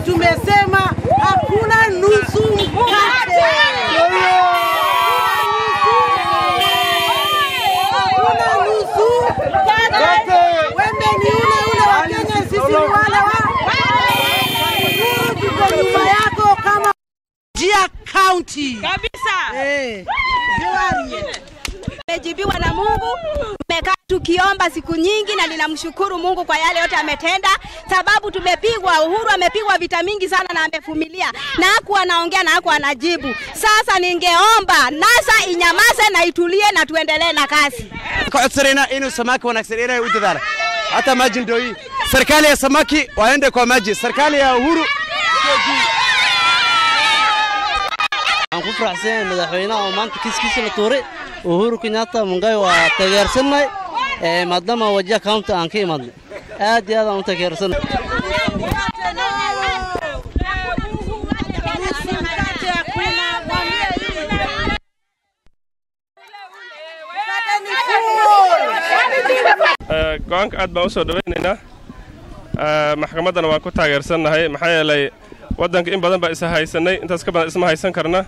Tumesema hakuna nusu mkate. Hakuna nusu mkate. Wewe ni ule wa Kenya, sisi ni wale wa tuko nyuma yako kama Wajir County. Kabisa. Tumejibiwa na Mungu. Tumekaa tukiomba siku nyingi na ninamshukuru Mungu kwa yale yote ametenda, sababu tumepigwa, Uhuru amepigwa vita mingi sana na amevumilia. Na hakuwa anaongea na hakuwa anajibu. Sasa ningeomba NASA inyamaze na itulie na tuendelee na kazi. Kwa inu samaki wanaksirina udadara. Hata maji ndio hii. Serikali ya samaki waende kwa maji. Serikali ya Uhuru aan ku faraxsan madaxweynaha oo maanta kiiskiisa la tuuray Uhuru Kenyatta Mungai waa taageersanay maadaama Wajir County aan ka imaadnay aad iyo aad aan u taageersanay go'aanka aad baan u soo dhaweynaynaa maxkamaddana waan ku taageersanahay maxaa yeelay waddanka in badan baa isa haysanay intaas ka badan isma haysan karna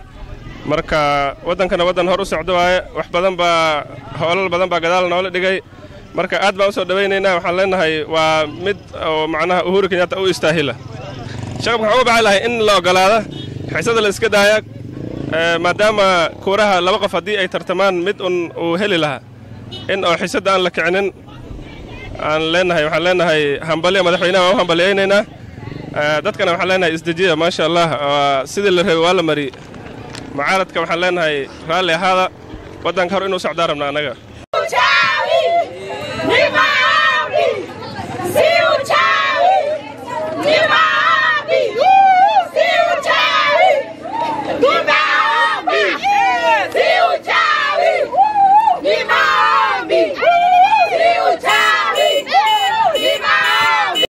marka waddankana waddan hor u socdo waaye wax badan baa howlal badan baa gadaal noola dhigay marka aad baan u soo dhaweynaynaa waxaan leenahay waa mid oo macnaha Uhuru Kenyatta u istaahila shaqabka waxa uu baahan yahay in la ogolaado xiisada la iska daaya maadaama kuuraha laba qof hadii ay tartamaan mid uu heli lahaa in oo xiisada aan la kicinin aan leenahay waxaan leenahay hambaliya madaxweynaha oo hambaliyeynayna dadkana waxaan leenahay isdejiya ma sha Allah sidii la rabay waa la mari mucaaradka waxaan leenahay raalli ahaada waddanka hor inuu socdo rabnaa anaga